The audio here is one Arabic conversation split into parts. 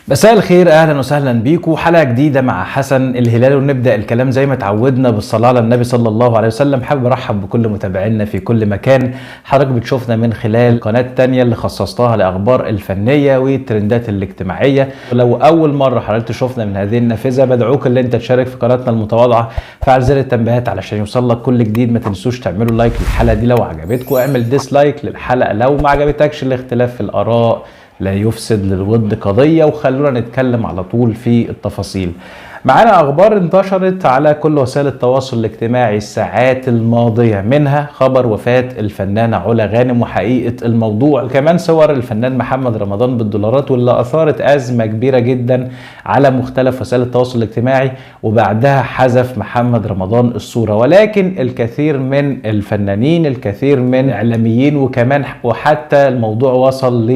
مساء الخير، اهلا وسهلا بيكم حلقه جديده مع حسن الهلال. ونبدا الكلام زي ما اتعودنا بالصلاه على النبي صلى الله عليه وسلم. حابب ارحب بكل متابعينا في كل مكان. حضرتك بتشوفنا من خلال قناه تانية اللي خصصتها لاخبار الفنيه والترندات الاجتماعيه. ولو اول مره حضرتك تشوفنا من هذه النافذه، بدعوك ان انت تشارك في قناتنا المتواضعه، فعل زر التنبيهات علشان يوصلك كل جديد. ما تنسوش تعملوا لايك للحلقه دي لو عجبتكم، اعمل ديسلايك للحلقه لو ما عجبتكش. الاختلاف في الاراء لا يفسد للود قضية. وخلونا نتكلم على طول في التفاصيل. معانا أخبار انتشرت على كل وسائل التواصل الاجتماعي الساعات الماضية، منها خبر وفاة الفنانة علا غانم وحقيقة الموضوع، وكمان صور الفنان محمد رمضان بالدولارات، واللي أثارت أزمة كبيرة جدا على مختلف وسائل التواصل الاجتماعي. وبعدها حذف محمد رمضان الصورة، ولكن الكثير من الفنانين، الكثير من الإعلاميين، وكمان وحتى الموضوع وصل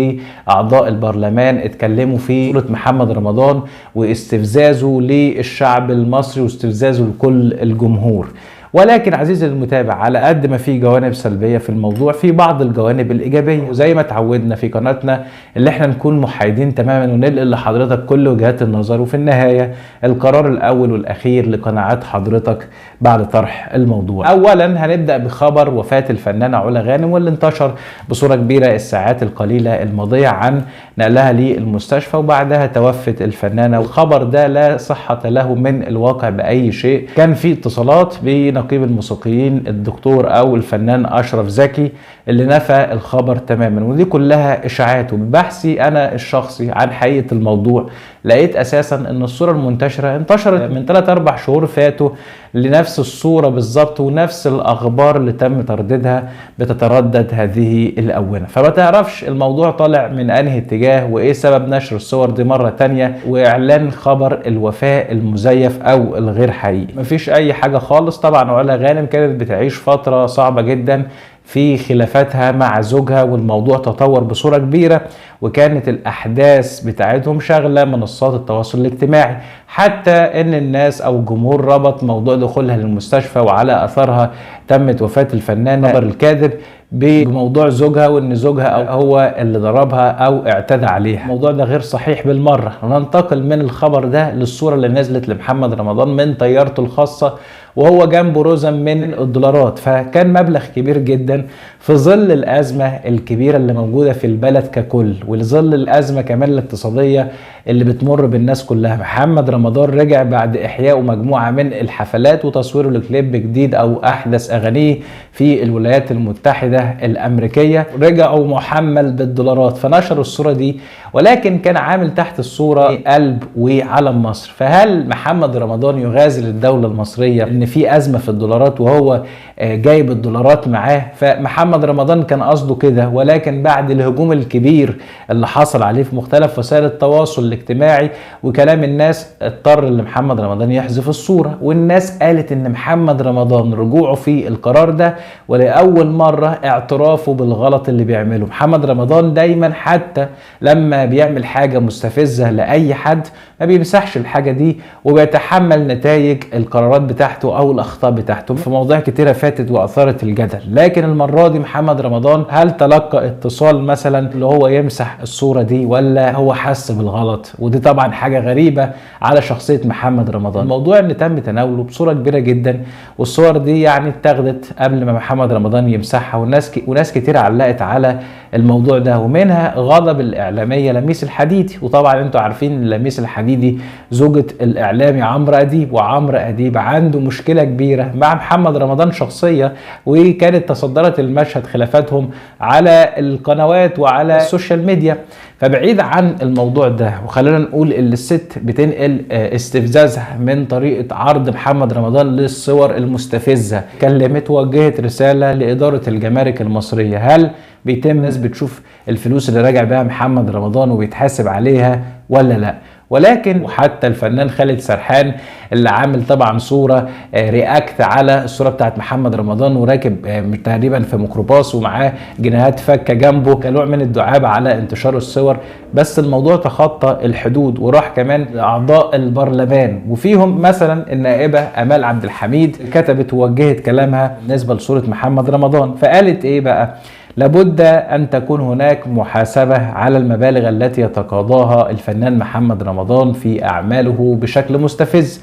لأعضاء البرلمان اتكلموا في صورة محمد رمضان واستفزازه الشعب المصري واستفزازه لكل الجمهور. ولكن عزيزي المتابع، على قد ما في جوانب سلبية في الموضوع، في بعض الجوانب الإيجابية. وزي ما اتعودنا في قناتنا اللي احنا نكون محايدين تماما وننقل لحضرتك كل وجهات النظر، وفي النهاية القرار الأول والأخير لقناعات حضرتك بعد طرح الموضوع. أولا هنبدأ بخبر وفاة الفنانة علا غانم، واللي انتشر بصورة كبيرة الساعات القليلة الماضية عن نقلها للمستشفى وبعدها توفت الفنانة. والخبر ده لا صحة له من الواقع بأي شيء. كان في اتصالات بنقيب الموسيقيين الدكتور أو الفنان أشرف زكي اللي نفى الخبر تماما، ودي كلها إشاعات. وببحثي أنا الشخصي عن حقيقة الموضوع، لقيت أساسا أن الصورة المنتشرة انتشرت من 3-4 شهور فاتوا لنفس الصورة بالظبط، ونفس الأخبار اللي تم ترديدها بتتردد هذه الأونة. فما تعرفش الموضوع طالع من أنهي اتجاه وإيه سبب نشر الصور دي مرة تانية وإعلان خبر الوفاة المزيف أو الغير حقيقي. مفيش أي حاجة خالص. طبعا علا غانم كانت بتعيش فترة صعبة جدا في خلافاتها مع زوجها، والموضوع تطور بصورة كبيرة، وكانت الأحداث بتاعتهم شغلة منصات التواصل الاجتماعي، حتى ان الناس او الجمهور ربط موضوع دخولها للمستشفى وعلى اثرها تمت وفاة الفنانة خبر الكاذب بموضوع زوجها، وان زوجها هو اللي ضربها او اعتدى عليها. الموضوع ده غير صحيح بالمرة. ننتقل من الخبر ده للصورة اللي نزلت لمحمد رمضان من طيارته الخاصة وهو جنبه رزم من الدولارات، فكان مبلغ كبير جدا في ظل الأزمة الكبيرة اللي موجودة في البلد ككل، وظل الأزمة كمان الاقتصادية اللي بتمر بالناس كلها. محمد رمضان رجع بعد إحياء مجموعة من الحفلات وتصويره لكليب جديد أو أحدث أغانيه في الولايات المتحدة الأمريكية، رجعوا محمل بالدولارات، فنشروا الصورة دي، ولكن كان عامل تحت الصورة قلب وعلم مصر. فهل محمد رمضان يغازل الدولة المصرية ان في أزمة في الدولارات وهو جايب الدولارات معاه؟ فمحمد رمضان كان قصده كده، ولكن بعد الهجوم الكبير اللي حصل عليه في مختلف وسائل التواصل الاجتماعي وكلام الناس، اضطر ان محمد رمضان يحذف الصورة. والناس قالت ان محمد رمضان رجوعه في القرار ده ولأول مرة اعترافه بالغلط اللي بيعمله. محمد رمضان دايما حتى لما بيعمل حاجة مستفزة لأي حد ما بيمسحش الحاجة دي وبيتحمل نتائج القرارات بتاعته أو الأخطاء بتاعته في مواضيع كتيرة فاتت وأثارت الجدل. لكن المرة دي محمد رمضان هل تلقى اتصال مثلا اللي هو يمسح الصورة دي، ولا هو حس بالغلط؟ ودي طبعا حاجة غريبة على شخصية محمد رمضان. الموضوع ان تم تناوله بصورة كبيرة جدا، والصور دي يعني اتاخدت قبل ما محمد رمضان يمسحها، وناس كتير علقت على الموضوع ده، ومنها غضب الإعلامية لميس الحديدي. وطبعا انتوا عارفين لميس الحديدي زوجة الإعلامي عمرو أديب، وعمرو أديب عنده مشكلة كبيرة مع محمد رمضان شخصية، وكانت تصدرت المشهد خلافاتهم على القنوات وعلى السوشيال ميديا. فبعيد عن الموضوع ده، وخلينا نقول ان الست بتنقل استفزازها من طريقة عرض محمد رمضان للصور المستفزة، كلمت ووجهت رسالة لإدارة الجمارك المصرية. هل بيتم ناس بتشوف الفلوس اللي راجع بها محمد رمضان وبيتحاسب عليها ولا لا؟ ولكن وحتى الفنان خالد سرحان اللي عامل طبعا صورة رياكت على الصورة بتاعت محمد رمضان وراكب تقريبا في ميكروباص ومعاه جنيهات فكة جنبه كنوع من الدعابة على انتشار الصور، بس الموضوع تخطى الحدود وراح كمان لأعضاء البرلمان، وفيهم مثلا النائبة أمال عبد الحميد كتبت ووجهت كلامها بالنسبة لصورة محمد رمضان. فقالت ايه بقى؟ لابد ان تكون هناك محاسبة على المبالغ التي يتقاضاها الفنان محمد رمضان في اعماله بشكل مستفز.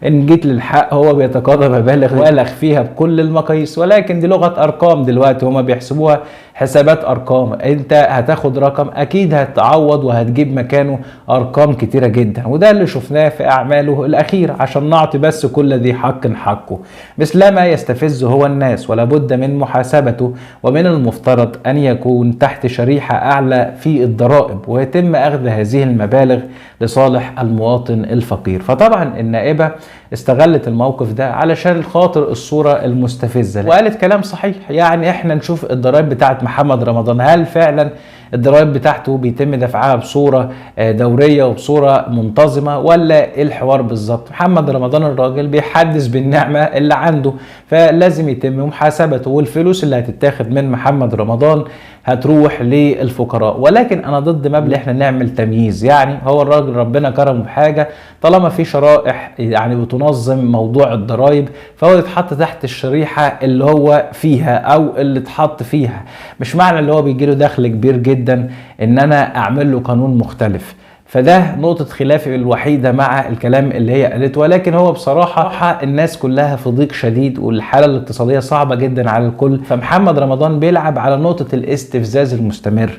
ان جيت للحق هو بيتقاضى مبالغ بالغ فيها بكل المقاييس، ولكن دي لغة ارقام دلوقتي، هما بيحسبوها حسابات ارقام. انت هتاخد رقم اكيد هتعوض وهتجيب مكانه ارقام كتيرة جدا، وده اللي شفناه في اعماله الاخيرة عشان نعطي بس كل ذي حق حقه. مثلما يستفز هو الناس، ولا بد من محاسبته، ومن المفترض ان يكون تحت شريحة اعلى في الضرائب، ويتم اخذ هذه المبالغ لصالح المواطن الفقير. فطبعا النائبة استغلت الموقف ده علشان خاطر الصورة المستفزة، وقالت كلام صحيح. يعني احنا نشوف الضرائب بتاعت محمد رمضان، هل فعلا الضرائب بتاعته بيتم دفعها بصورة دورية وبصورة منتظمة، ولا ايه الحوار بالظبط؟ محمد رمضان الراجل بيحدث بالنعمة اللي عنده، فلازم يتم محاسبته، والفلوس اللي هتتاخد من محمد رمضان هتروح للفقراء. ولكن انا ضد مبلغ احنا نعمل تمييز. يعني هو الراجل ربنا كرمه بحاجة، طالما في شرائح يعني بتنظم موضوع الضرائب، فهو يتحط تحت الشريحة اللي هو فيها او اللي اتحط فيها. مش معنى اللي هو بيجيله دخل كبير جدا ان انا اعمل له قانون مختلف. فده نقطة خلافي الوحيدة مع الكلام اللي هي قالته. ولكن هو بصراحة الناس كلها في ضيق شديد، والحالة الاقتصادية صعبة جدا على الكل، فمحمد رمضان بيلعب على نقطة الاستفزاز المستمر.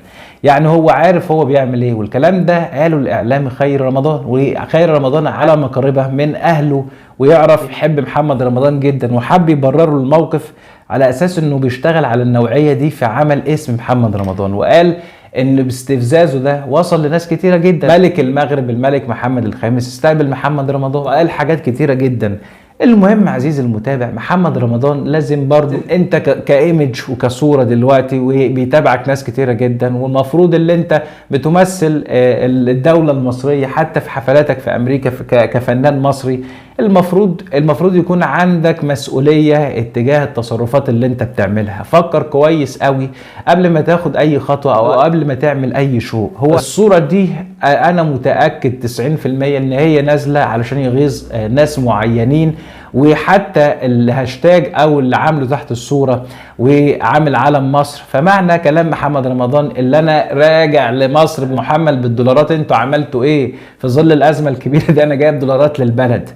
يعني هو عارف هو بيعمل ايه، والكلام ده قاله الاعلامي خير رمضان، وخير رمضان على مقاربه من اهله، ويعرف يحب محمد رمضان جدا، وحب يبرر الموقف على اساس انه بيشتغل على النوعية دي في عمل اسم محمد رمضان. وقال ان باستفزازه ده وصل لناس كتيرة جدا. ملك المغرب الملك محمد الخامس استقبل محمد رمضان وقال حاجات كتيرة جدا. المهم عزيزي المتابع، محمد رمضان لازم برضو انت كايمج وكصورة دلوقتي، وبيتابعك ناس كتيرة جدا، والمفروض اللي انت بتمثل الدولة المصرية حتى في حفلاتك في امريكا كفنان مصري. المفروض يكون عندك مسؤولية اتجاه التصرفات اللي انت بتعملها. فكر كويس قوي قبل ما تاخد اي خطوة او قبل ما تعمل اي شو. هو الصورة دي انا متأكد 90% ان هي نازلة علشان يغيظ ناس معينين، وحتى الهاشتاج او اللي عامله تحت الصورة وعامل علم مصر. فمعنى كلام محمد رمضان اللي انا راجع لمصر محمل بالدولارات، انتوا عملتوا ايه في ظل الازمة الكبيرة دي؟ انا جايب دولارات للبلد.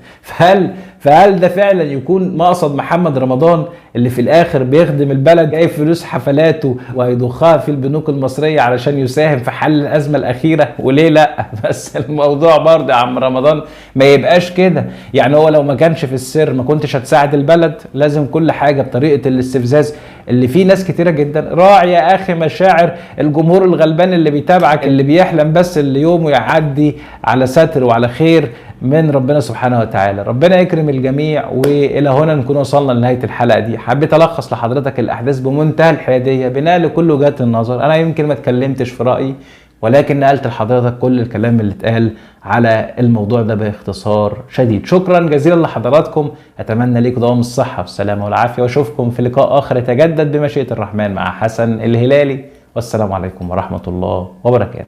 فهل ده فعلا يكون مقصد محمد رمضان اللي في الاخر بيخدم البلد، جايب فلوس حفلاته وهيضخها في البنوك المصرية علشان يساهم في حل الازمة الاخيرة؟ وليه لا؟ بس الموضوع برضه يا عم رمضان ما يبقاش كده. يعني هو لو ما كانش في السر ما كنتش هتساعد البلد؟ لازم كل حاجة بطريقة الاستفزاز اللي فيه ناس كتيرة جدا. راعي يا اخي مشاعر الجمهور الغلبان اللي بيتابعك، اللي بيحلم بس اللي يومه يعدي على ستر وعلى خير من ربنا سبحانه وتعالى. ربنا يكرم الجميع. والى هنا نكون وصلنا لنهاية الحلقة دي. حبيت الخص لحضرتك الاحداث بمنتهى الحيادية بناء لكل وجهات النظر. انا يمكن ما اتكلمتش في رأيي، ولكن نقلت لحضرتك كل الكلام اللي اتقال على الموضوع ده باختصار شديد. شكرا جزيلا لحضراتكم، اتمنى ليكم دوام الصحة والسلامة والعافية، واشوفكم في لقاء اخر يتجدد بمشيئة الرحمن مع حسن الهلالي، والسلام عليكم ورحمة الله وبركاته.